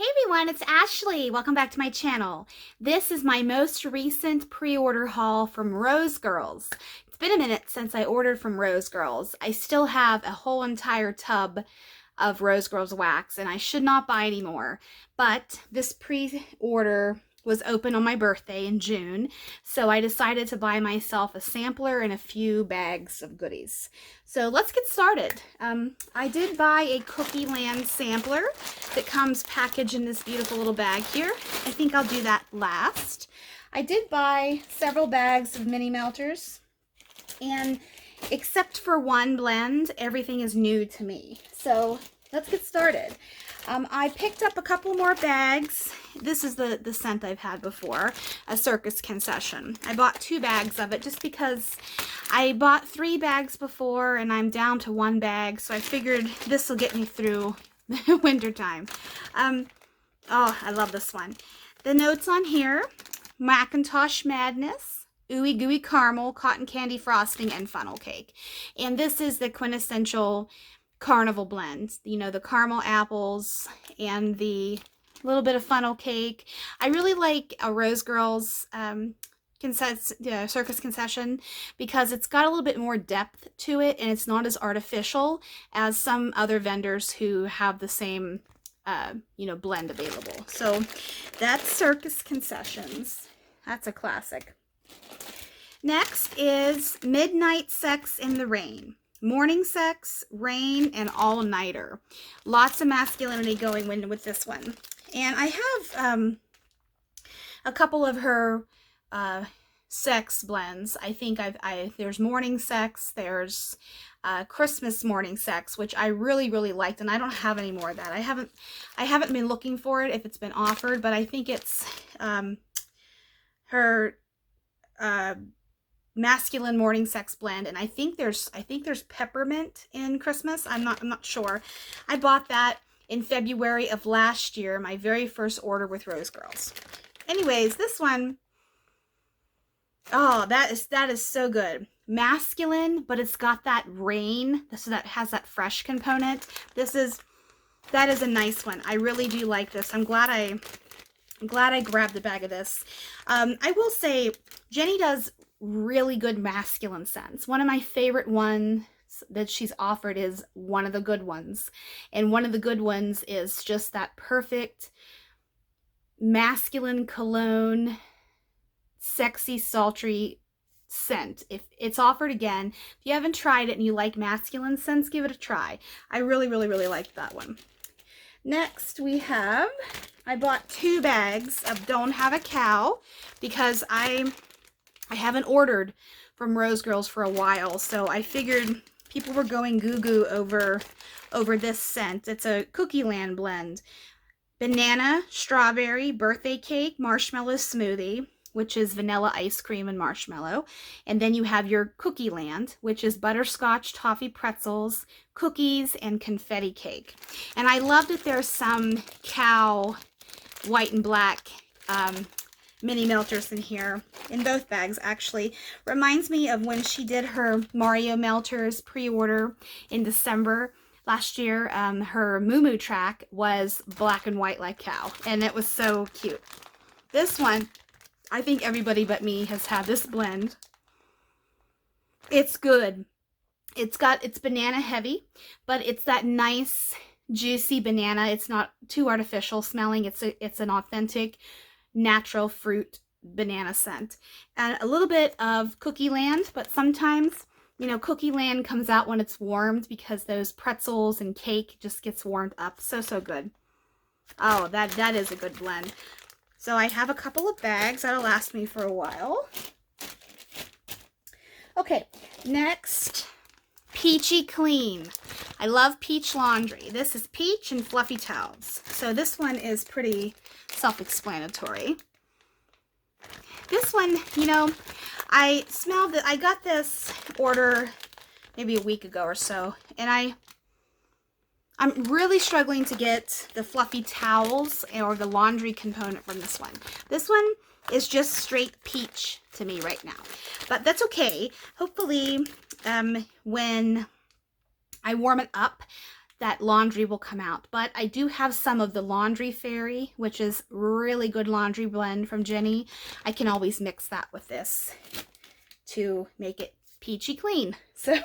Hey everyone, it's Ashley. Welcome back to my channel. This is my most recent pre-order haul from Rose Girls. It's been a minute since I ordered from Rose Girls. I still have a whole entire tub of Rose Girls wax and I should not buy any more. But this pre-order was open on my birthday in June, so I decided to buy myself a sampler and a few bags of goodies. So let's get started. I did buy a Cookie Land sampler that comes packaged in this beautiful little bag here. I think I'll do that last. I did buy several bags of mini melters, and except for one blend, everything is new to me. So let's get started. I picked up a couple more bags. This is the scent I've had before, a Circus Concession. I bought 2 bags of it just because I bought 3 bags before and I'm down to 1 bag, so I figured this will get me through the winter time. Oh, I love this one. The notes on here: Macintosh Madness, Ooey Gooey Caramel, Cotton Candy Frosting, and Funnel Cake. And this is the quintessential carnival blend. You know, the caramel apples and the little bit of funnel cake. I really like a Rose Girls Circus Concession because it's got a little bit more depth to it and it's not as artificial as some other vendors who have the same blend available. So that's Circus Concessions. That's a classic. Next is Midnight Sex in the Rain. Morning sex, rain, and all-nighter. Lots of masculinity going with this one. And I have a couple of her sex blends. I think there's morning sex, there's Christmas morning sex, which I really liked, and I don't have any more of that. I haven't been looking for it if it's been offered, but I think it's her masculine morning sex blend, and I think there's peppermint in Christmas. I'm not sure. I bought that in February of last year, my very first order with Rose Girls. Anyways, this one, oh, that is so good. Masculine, but it's got that rain, so that has that fresh component. That is a nice one. I really do like this. I'm glad I grabbed a bag of this. I will say Jenny does really good masculine scents. One of my favorite ones that she's offered is One of the Good Ones. And One of the Good Ones is just that perfect masculine cologne, sexy, sultry scent. If it's offered again, if you haven't tried it and you like masculine scents, give it a try. I really liked that one. Next I bought 2 bags of Don't Have a Cow because I haven't ordered from Rose Girls for a while, so I figured people were going goo-goo over this scent. It's a Cookie Land blend. Banana, strawberry, birthday cake, marshmallow smoothie, which is vanilla ice cream and marshmallow. And then you have your Cookie Land, which is butterscotch, toffee pretzels, cookies, and confetti cake. And I love that there's some cow white and black mini melters in here, in both bags actually. Reminds me of when she did her Mario melters pre-order in December last year. Her Moo Moo track was black and white like cow, and it was so cute. This one, I think everybody but me has had this blend. It's good. It's banana heavy, but it's that nice juicy banana. It's not too artificial smelling. It's an authentic natural fruit banana scent, and a little bit of Cookie Land, but sometimes, you know, Cookie Land comes out when it's warmed because those pretzels and cake just gets warmed up. So good. Oh, that is a good blend. So I have a couple of bags that'll last me for a while. Okay, next, Peachy Clean. I love Peach Laundry. This is peach and fluffy towels. So this one is pretty self-explanatory. This one, you know, I smelled it. I got this order maybe a week ago or so, and I'm really struggling to get the fluffy towels or the laundry component from this one. This one is just straight peach to me right now, but that's okay. Hopefully, when I warm it up, that laundry will come out. But I do have some of the Laundry Fairy, which is really good laundry blend from Jenny. I can always mix that with this to make it peachy clean. So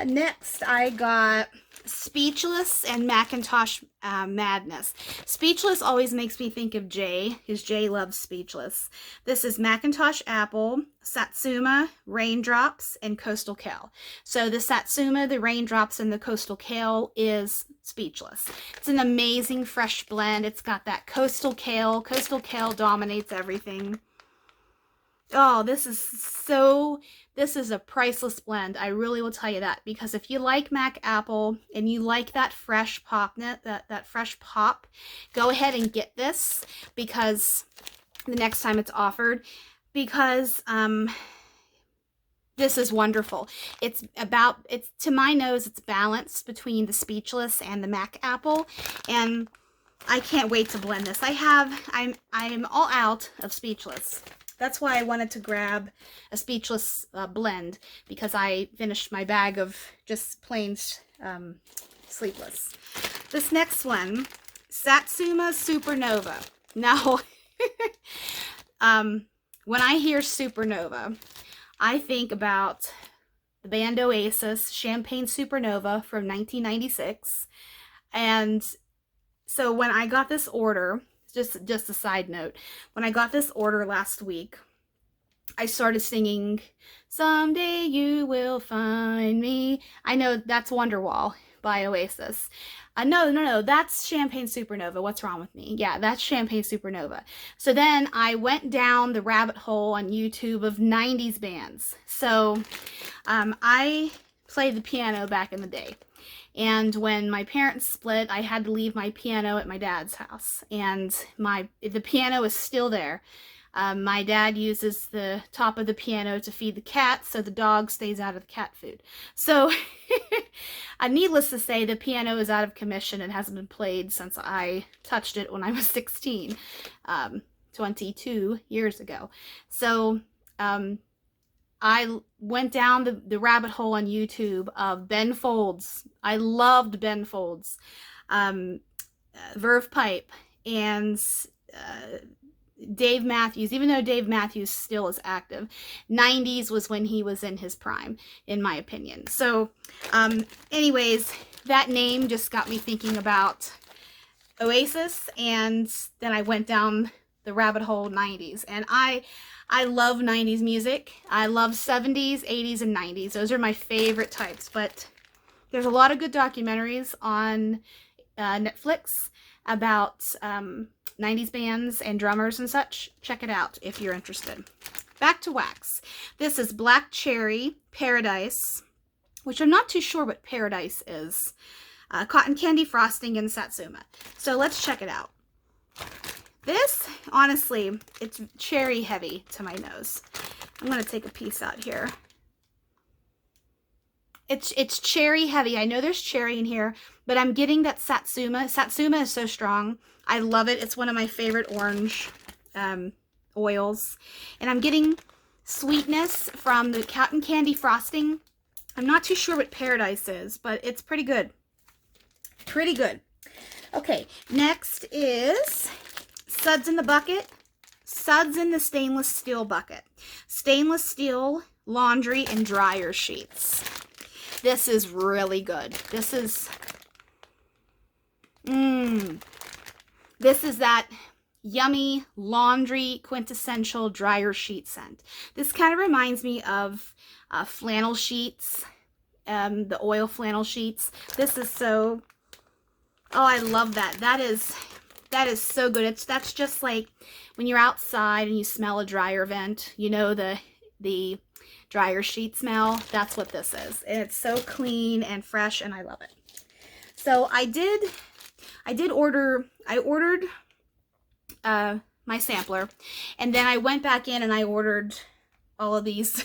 next I got Speechless and Macintosh Madness. Speechless always makes me think of Jay, because Jay loves Speechless. This is Macintosh Apple, Satsuma, Raindrops, and Coastal Kale. So the Satsuma, the Raindrops, and the Coastal Kale is Speechless. It's an amazing fresh blend. It's got that Coastal Kale. Coastal Kale dominates everything. Oh, this is a priceless blend. I really will tell you that, because if you like Mac Apple and you like that fresh pop, that fresh pop, go ahead and get this, because the next time it's offered, because this is wonderful. It's to my nose, it's balanced between the Speechless and the Mac Apple, and I can't wait to blend this. I'm all out of Speechless. That's why I wanted to grab a Speechless blend, because I finished my bag of just plain Sleepless. This next one, Satsuma Supernova. Now, when I hear Supernova, I think about the band Oasis, Champagne Supernova from 1996. And so when I got this order, just a side note, when I got this order last week, I started singing "Someday You Will Find Me." I know that's Wonderwall by Oasis. No, that's Champagne Supernova. What's wrong with me? Yeah, that's Champagne Supernova. So then I went down the rabbit hole on YouTube of 90s bands. So I played the piano back in the day. And when my parents split, I had to leave my piano at my dad's house. And the piano is still there. My dad uses the top of the piano to feed the cat, so the dog stays out of the cat food. So, needless to say, the piano is out of commission and hasn't been played since I touched it when I was 16, 22 years ago. So, I went down the rabbit hole on YouTube of Ben Folds. I loved Ben Folds, Verve Pipe, and Dave Matthews. Even though Dave Matthews still is active, 90s was when he was in his prime, in my opinion. So, anyways, that name just got me thinking about Oasis, and then I went down the rabbit hole 90s, and I love 90s music. I love 70s, 80s, and 90s. Those are my favorite types, but there's a lot of good documentaries on Netflix about 90s bands and drummers and such. Check it out if you're interested. Back to wax. This is Black Cherry Paradise, which I'm not too sure what Paradise is. Cotton Candy Frosting and Satsuma. So let's check it out. This, honestly, it's cherry heavy to my nose. I'm going to take a piece out here. It's cherry heavy. I know there's cherry in here, but I'm getting that Satsuma. Satsuma is so strong. I love it. It's one of my favorite orange oils. And I'm getting sweetness from the Cotton Candy Frosting. I'm not too sure what Paradise is, but it's pretty good. Pretty good. Okay, next is Suds in the Bucket. Suds in the Stainless Steel Bucket. Stainless steel laundry and dryer sheets. This is really good. This is that yummy laundry quintessential dryer sheet scent. This kind of reminds me of flannel sheets, the oil flannel sheets. This is so, oh, I love that. That is so good. That's just like when you're outside and you smell a dryer vent, you know, the dryer sheet smell. That's what this is. And it's so clean and fresh, and I love it. So I ordered my sampler, and then I went back in and I ordered all of these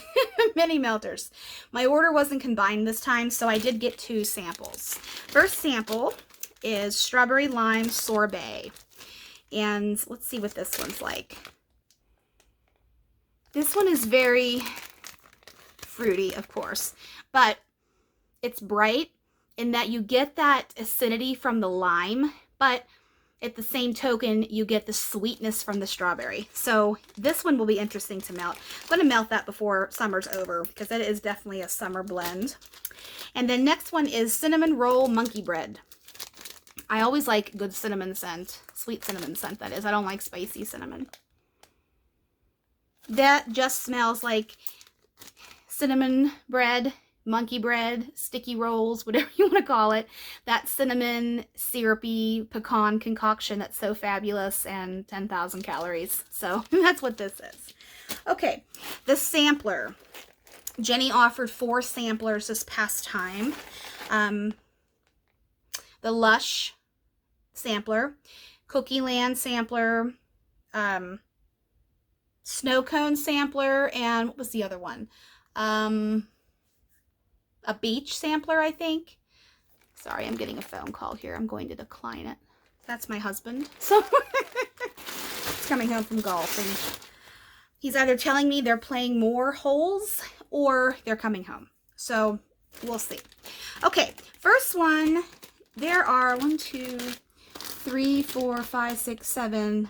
mini melters. My order wasn't combined this time, so I did get 2 samples. First sample is Strawberry Lime Sorbet. And let's see what this one's like. This one is very fruity, of course, but it's bright. in that you get that acidity from the lime, but at the same token, you get the sweetness from the strawberry. So this one will be interesting to melt. I'm going to melt that before summer's over because that is definitely a summer blend. And then next one is Cinnamon Roll Monkey Bread. I always like good cinnamon scent, sweet cinnamon scent that is. I don't like spicy cinnamon. That just smells like cinnamon bread, monkey bread, sticky rolls, whatever you want to call it. That cinnamon syrupy pecan concoction that's so fabulous and 10,000 calories. So that's what this is. Okay, the sampler. Jenny offered 4 samplers this past time. The Lush sampler, Cookie Land sampler, Snow Cone sampler, and what was the other one? A beach sampler, I think. Sorry, I'm getting a phone call here. I'm going to decline it. That's my husband. So he's coming home from golf, and he's either telling me they're playing more holes or they're coming home. So we'll see. Okay, first one. There are 1, 2, 3, 4, 5, 6, 7,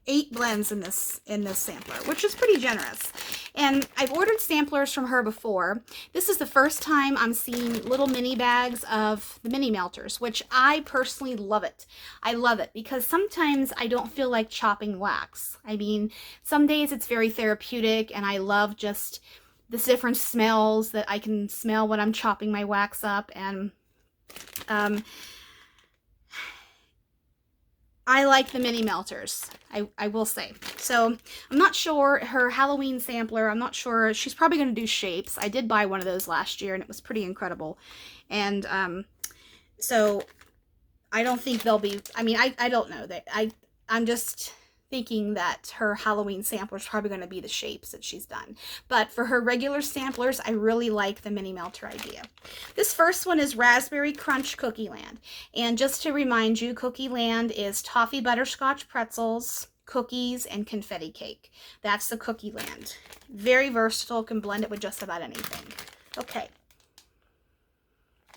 8 blends in this sampler, which is pretty generous. And I've ordered samplers from her before. This is the first time I'm seeing little mini bags of the mini melters, which I personally love it. I love it because sometimes I don't feel like chopping wax. I mean, some days it's very therapeutic, and I love just the different smells that I can smell when I'm chopping my wax up. And I like the mini melters, I will say. So I'm not sure, her Halloween sampler, I'm not sure, she's probably going to do shapes. I did buy one of those last year and it was pretty incredible. And so I don't think they'll be, I mean, I don't know. I'm just thinking that her Halloween sampler is probably going to be the shapes that she's done. But for her regular samplers, I really like the mini melter idea. This first one is Raspberry Crunch Cookie Land. And just to remind you, Cookie Land is toffee butterscotch pretzels, cookies, and confetti cake. That's the Cookie Land. Very versatile, can blend it with just about anything. Okay.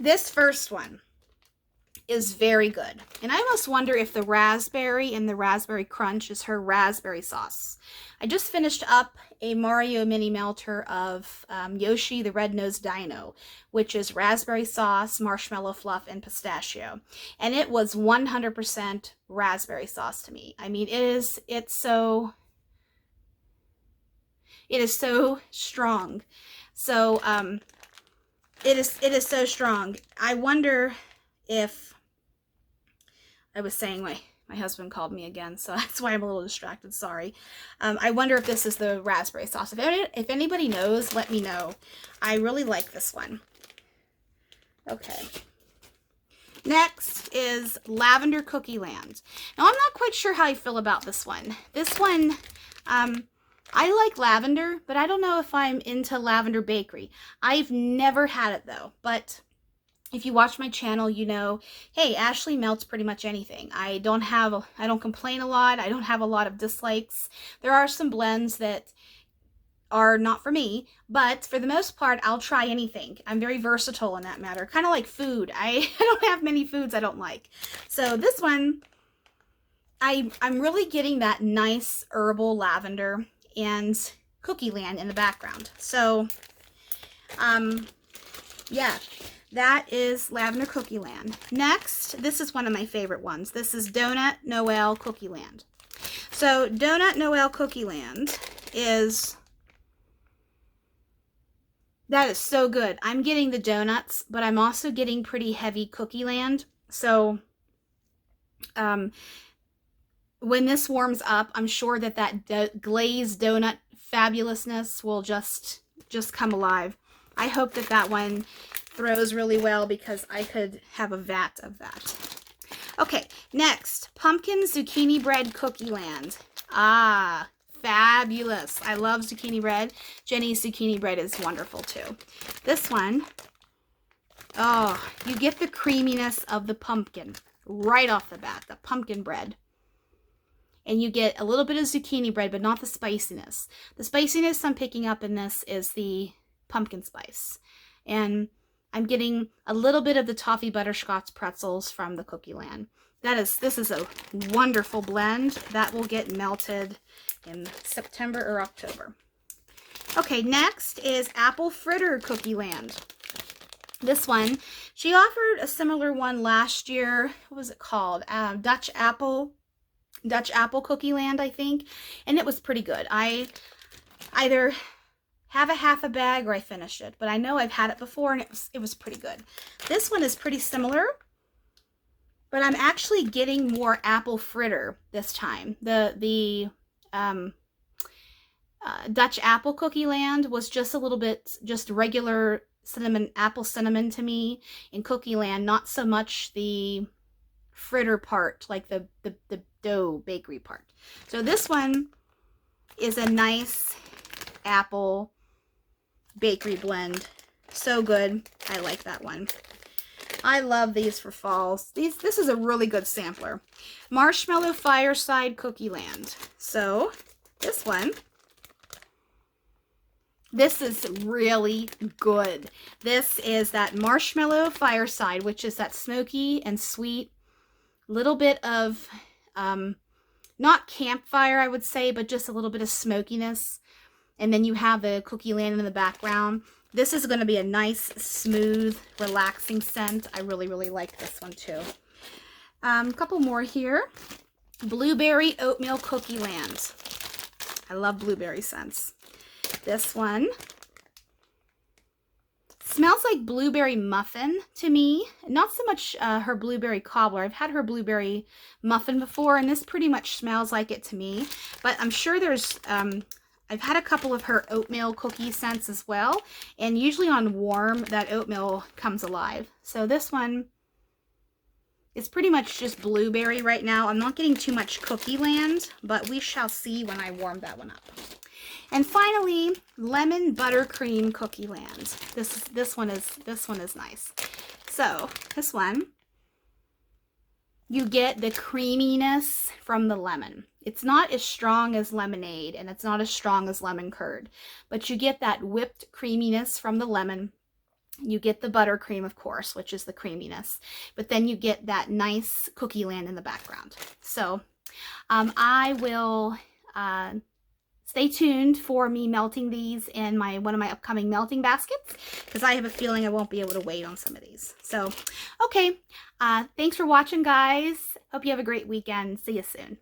This first one is very good. And I almost wonder if the raspberry and the Raspberry Crunch is her raspberry sauce. I just finished up a Mario mini melter of Yoshi the Red-Nosed Dino, which is raspberry sauce, marshmallow fluff, and pistachio. And it was 100% raspberry sauce to me. I mean, it is so strong. So it is so strong. I wonder if, I was saying my husband called me again, so that's why I'm a little distracted, sorry. I wonder if this is the raspberry sauce. If anybody knows, let me know. I really like this one. Okay. Next is Lavender Cookie Land. Now, I'm not quite sure how I feel about this one. This one, I like lavender, but I don't know if I'm into Lavender Bakery. I've never had it, though, but if you watch my channel, you know, hey, Ashley melts pretty much anything. I don't complain a lot. I don't have a lot of dislikes. There are some blends that are not for me, but for the most part, I'll try anything. I'm very versatile in that matter. Kind of like food. I don't have many foods I don't like. So this one, I'm really getting that nice herbal lavender and Cookie Land in the background. So, yeah. That is Lavender Cookie Land. Next, this is one of my favorite ones. This is Donut Noel Cookie Land. So, Donut Noel Cookie Land that is so good. I'm getting the donuts, but I'm also getting pretty heavy Cookie Land. So, when this warms up, I'm sure that glazed donut fabulousness will just come alive. I hope that one throws really well because I could have a vat of that. Okay, next, Pumpkin Zucchini Bread Cookie Land. Ah, fabulous. I love zucchini bread. Jenny's zucchini bread is wonderful too. This one, oh, you get the creaminess of the pumpkin right off the bat, the pumpkin bread. And you get a little bit of zucchini bread, but not the spiciness. The spiciness I'm picking up in this is the pumpkin spice. And I'm getting a little bit of the toffee butterscotch pretzels from the Cookie Land. This is a wonderful blend that will get melted in September or October. Okay, next is Apple Fritter Cookie Land. This one, she offered a similar one last year. What was it called? Dutch Apple Cookie Land, I think. And it was pretty good. I either have a half a bag or I finished it, but I know I've had it before and it was pretty good. This one is pretty similar, but I'm actually getting more apple fritter this time. The Dutch Apple Cookie Land was just a little bit just regular apple cinnamon to me. In Cookie Land, not so much the fritter part, like the dough bakery part. So this one is a nice apple bakery blend. So good. I like that one. I love these for falls. This is a really good sampler. Marshmallow Fireside Cookie Land. So this one, this is really good. This is that Marshmallow Fireside, which is that smoky and sweet, little bit of, not campfire, I would say, but just a little bit of smokiness. And then you have the Cookie Land in the background. This is going to be a nice, smooth, relaxing scent. I really, really like this one too. A couple more here. Blueberry Oatmeal Cookie Land. I love blueberry scents. This one smells like blueberry muffin to me. Not so much her blueberry cobbler. I've had her blueberry muffin before, and this pretty much smells like it to me. But I'm sure there's... I've had a couple of her oatmeal cookie scents as well, and usually on warm, that oatmeal comes alive. So this one is pretty much just blueberry right now. I'm not getting too much Cookie Land, but we shall see when I warm that one up. And finally, Lemon Buttercream Cookie Land. This one is nice. So this one, you get the creaminess from the lemon. It's not as strong as lemonade, and it's not as strong as lemon curd, but you get that whipped creaminess from the lemon. You get the buttercream, of course, which is the creaminess, but then you get that nice Cookie Land in the background. So I will stay tuned for me melting these in one of my upcoming melting baskets, because I have a feeling I won't be able to wait on some of these. So, okay, thanks for watching, guys. Hope you have a great weekend. See you soon.